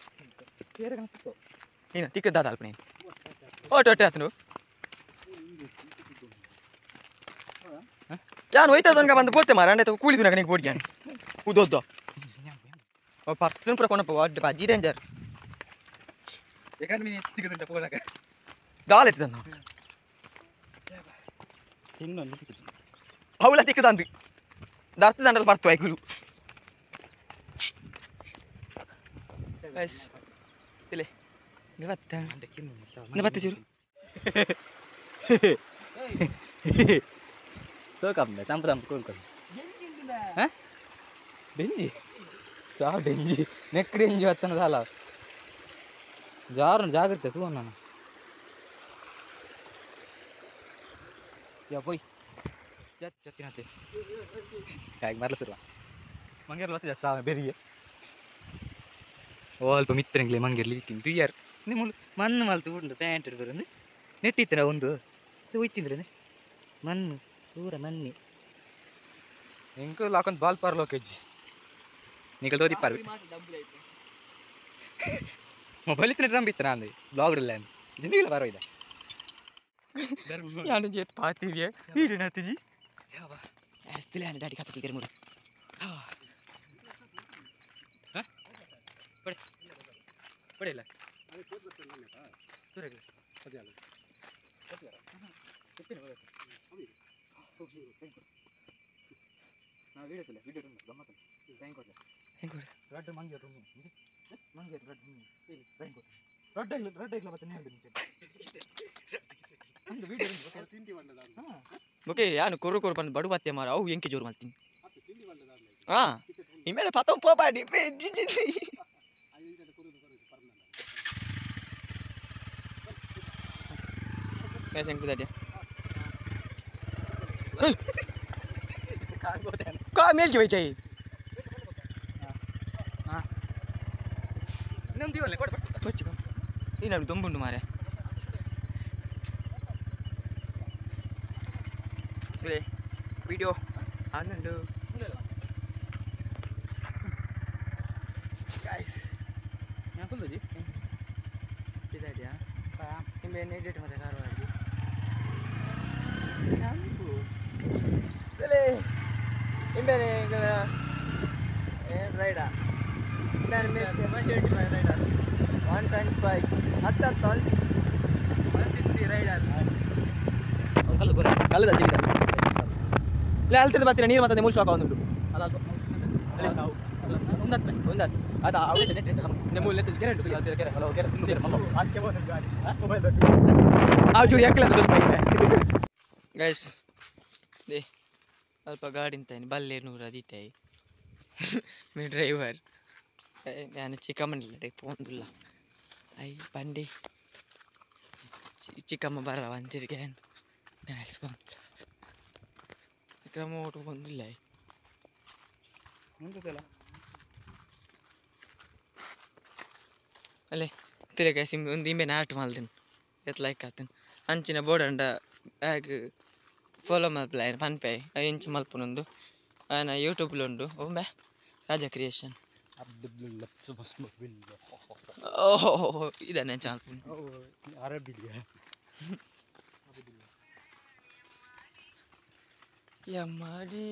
ನೀನು ತಿಕ್ಕದಾದ ಅಲ್ಪ ನೀನು ಓಟೆ ಆತನು ಯಾನು ಹೋಯ್ತದನ್ಗ ಬಂದು ಬೋತೆ ಮಾರ ಅಂಡೆ ಕೂಲಿದು ನನಗೆ ಬೋಡ್ಗೆ ಉದೋದ್ದು ಪರ್ಸನ್ ಪುರ ಕೊನಪ್ಪ ಅಡ್ಡ ಬಜ್ಜಿ ಡೇಂಜರ್ ಯಾಕಂದ್ರೆ ನೀನು ತಿಕ್ಕದಂಟ ಪೋರಾಗ ದಾಲ್ ಎತ್ತದ ನಾವು ಇನ್ನೊಂದು ತಿಕ್ಕದು ಅವಳ ತಿಕ್ಕದಂದು ದರ್ತ ದಂಡಲ್ಲಿ ಬರ್ತು ಐಕುಲು ಇಲ್ಲೇ ಬತ್ತ ಚೂರು ಸೋಕಮ್ಮ ತಂಪು ಕೂಳ್ಕೊಂಡು ಹಾಂ ಡೆಂಜಿ ಸಾವು ಡೆಂಜಿ ನೆಕ್ ಡೆಂಜಿ ಹತ್ತನ ಸಾಲ ಜಾಗ್ರತೆ ತೂ ನಾನು ಯಾ ಪೋಯ್ ಜತ್ತಿನತ್ತೆ ಹಾಗೆ ಮರಲಿಸಿರುವ ಮಂಗೇರ್ಲು ಬರ್ತಿದ್ದ ಸಾ ಬೆರಿಗೆ ಸ್ವಲ್ಪ ಮಿತ್ರಂಗ್ಲೆ ಮಂಗೇರ್ಲಿ ಇಟ್ಟಿನಿ ತುಯ್ಯಾರು ನಿಮ್ಮ ಮಣ್ಣು ಮಲ್ತು ಉಂಡು ಪ್ಯಾಂಟ್ ಹಿಡ್ಬರಂದು ನೆಟ್ಟಿತ್ತನ ಒಂದು ಹೋಯ್ತಿಂದ್ರೆ ಮಣ್ಣು ಪೂರ ಮಣ್ಣಿ ಹೆಂಗೆ ಹಾಕೊಂಡು ಬಾಲ್ ಪಾರ್ಲೋ ಕೆಜಿ ನಿಕಲ್ ತೋದಿ ಪಾರ್ವಿ ಮೊಬೈಲ್ ಇತ್ತಿನ ಡ್ರಮ್ ಇತ್ತು ನಾನು ಬ್ಲಾಗ್ ಇಲ್ಲ ಅಂದು ಜಿಂದಿಗಿಲ್ಲ ಪರವಾಗಿಲ್ಲ ಯಾನು ಜೇತ್ ಪಾತಿಗೆ ವೀಡಿಯೋ ನತ್ತಿಜಿ ಸ್ತಿಲೆ ಆನೆ ಡ್ಯಾಡಿ ಕಾಪಿ ಮೂರು ಪಡೆ ಪಡೆಯಿಲ್ಲ ಓಕೆ ಯಾನು ಕೊರು ಬಂದು ಬಡು ಬತ್ತೆ ಮಾರ ಅವು ಎಂಕೆ ಜೋರು ಮಾಡ್ತೀನಿ ಹಾಂ ಇಮೇಲೆ ಪತ್ತೊಂದು ಪೋಪಾಡಿ ಸಂಕುದಾಡ್ಯ का मेल के चाहिए हां नम दिवले कोड बच्च ina ದೊಂಬುಂಡು ಮಾರೆ ಸರಿ ವಿಡಿಯೋ ಆನಂದ गाइस ಯಾ ಕುಲ್ದಜಿ ಇದಾಡ್ಯಾ ನಿಂಬೆ ಎಡಿಟ್ ಮತ್ತೆ ಕಾರವಾಡಿ ನಂಬು ಸರಿ ಇಂಬೆನೆ ರೈಡಾ ನಾನು ಮಿಸ್ 125 ರೈಡರ್ 125 ಹತ್ತತ್ತು 160 ರೈಡರ್ ಕಲ್ಲದ ಜಿಗಿದ ಇಲ್ಲ ಅಲ್ತಿದ್ದು ಬರ್ತೀರಾ ನೀರು ಮತ್ತೆ ಮೂರು ಸ್ಟಾಕ್ ಆಗುಂಟು ಒಂದತ್ತು ಅದು ಅವೇ ಮೂರು ಲೆತ್ತ ಕೆರೆ ಉಂಟು ಕೆರೆ ಹಲೋ ಕೆರೆ ತುಂಬ ಆ ಚೂರು ಎಕ್ಕಲ ಗೈಸ್ ದೇ ಸ್ವಲ್ಪ ಗಾಡಿ ಅಂತಾನೆ ಬಲ್ಲೆ 100 ಅದಿತ್ತಾಯಿ మీ డ్రైవర్ నేను చిక్కమ్మని పోందుಲ್ಲ ಐ ಬಂಡಿ ಚಿಕ್ಕಮ್ಮ ಬರವ ಅಂತಿರ್ಗೆ ಕ್ರಮ ಓಟು ಬಂದಿಲ್ಲ ಅಲ್ಲೇ ತಿರುಗ ಸಿಮ್ ಒಂದು ಇಂಬೆ ನಾಟ್ ಮಾಲ್ತೀನಿ ಎತ್ಲಾಯ್ಕ್ ಆತೀನಿ ಅಂಚಿನ ಬೋರ್ಡ್ ಅಂಡ ಬ್ಯಾಗ್ ಫಾಲೋ ಮಲ್ಪಲ ಪನ್ಪೆ ಇಂಚು ಮಲ್ಪನೊಂದು ಆಯ್ನ ಯೂಟ್ಯೂಬ್ಲು ಉಂಡು ಒಮ್ಮೆ ರಾಜ ಕ್ರಿಯೇಷನ್ ಓಹೋ ಇದನ್ನೇ ಚಾಲ್ಪುನ್ ಯಮ್ಮಾಡಿ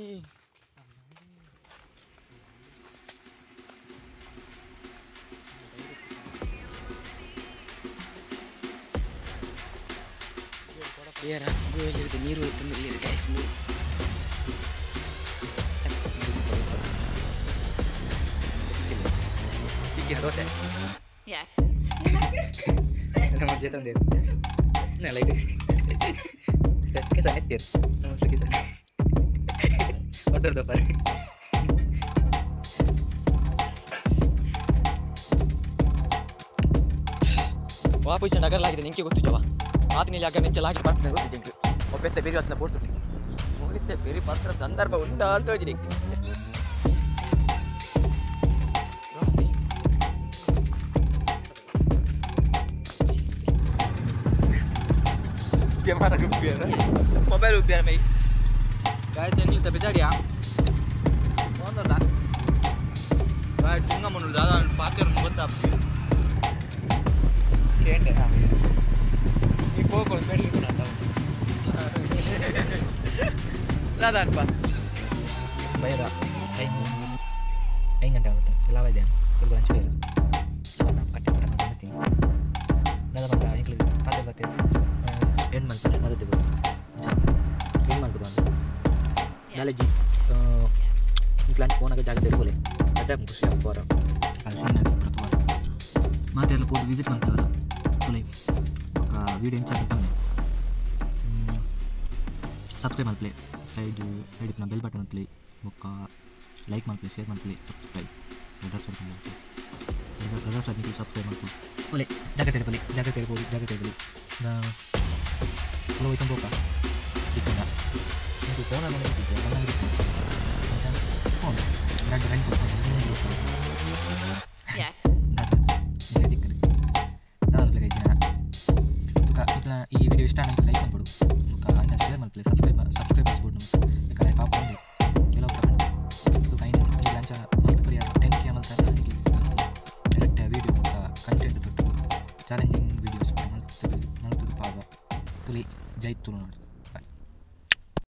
ಏರ ಗೋಯಲ್ಲಿರುತ್ತೆ ನೀರು ಹೋಯ್ತು ಇಲ್ಲಿ ಗೈಸ್ ಮೂರು ಸಿಕ್ಕಿನ ದೋಸೆ ನಮಗೆ ತಂದೇರು ಲೈಟ್ ಕೆಸ ಎತ್ತೇರು ನಮಗೆ ಕೆಸ ಒಟ್ಟರ್ದಪ್ಪ ವಾಪಸ್ ನಗರಲಾಗಿದೆ ನಿಂಗೆ ಗೊತ್ತು ಜವ ಆತನಿಲ್ಲಿ ಆಗ ಮೆಚ್ಚಲ ಹಾಕಿ ಬರ್ತದೆ ಗೊತ್ತು ಜಂಕ್ ಒಬ್ಬೆತ್ತ ಬೇರೆ ಅದನ್ನ ಪೋಸ್ಟ್ ಮುಗಿತ್ತೆ ಬೇರೆ ಪತ್ರ ಸಂದರ್ಭ ಉಂಟಾ ಅಂತ ಹೋಗಿ Gimana rupiah? Mobile rupiah mai. Guys, channel tapi tadi ya. Mana dah? Guys, tunggu menurut dalam pater membuat apa? Kende ah. Ini pokok beli pun ada. Ladan pak. Bayar dah. Ayo ngandang tu. Selawa dia. Kurban cuci. Karena kata orang macam ni. Nada pada yang kelih. Pater pater. ಏನು ಮಾಡ್ತಾರೆ ಮರದೇವು ಏನು ಮಾಡ್ಬೋದು ಅಂತ ನಾಳೆ ఇంట్లోంచి పోనాక జాగ్రత్త ఎరుకోలే అంటే ఖుషి పోరా అది సీన్ అనిపిస్తుంది పోరా మా తెల్ల పోతే విజిట్ ಮಾಡ್ತಾವಲ್ಲ తొలై ఒక వీడియో ఏం చేద్దాం ಸಬ್ಸ್ಕ್ರೈಬ್ ಮಾಡ್ಪ್ಲೆ ಸೈಡ್ ಇತ್ತು ಬೆಲ್ ಬಟನ್ ಅಂತಲಿ ಬೊಕ್ಕ ಲೈಕ್ ಮಾಡ್ಪ್ಲೆ ಶೇರ್ ಮಾಡ್ಪ್ಲೆ ಸಬ್ಸ್ಕ್ರೈಬ್ ಬ್ರದರ್ಸ್ ಅದಕ್ಕೆ ಸಬ್ಸ್ಕ್ರೈಬ್ ಮಾಡ್ತು ಒಲೆ ಜಾಗ್ರತೆ ಇರ್ಬೋದು ಹೋಯ್ತು ಬೋಕ ಇಕ್ಕಂದ ಇದು ಫೋನಲ್ಲಿ ಫೋನ್ ಎರಡು ರನ್ ಕೊಡ್ಕೊಂಡು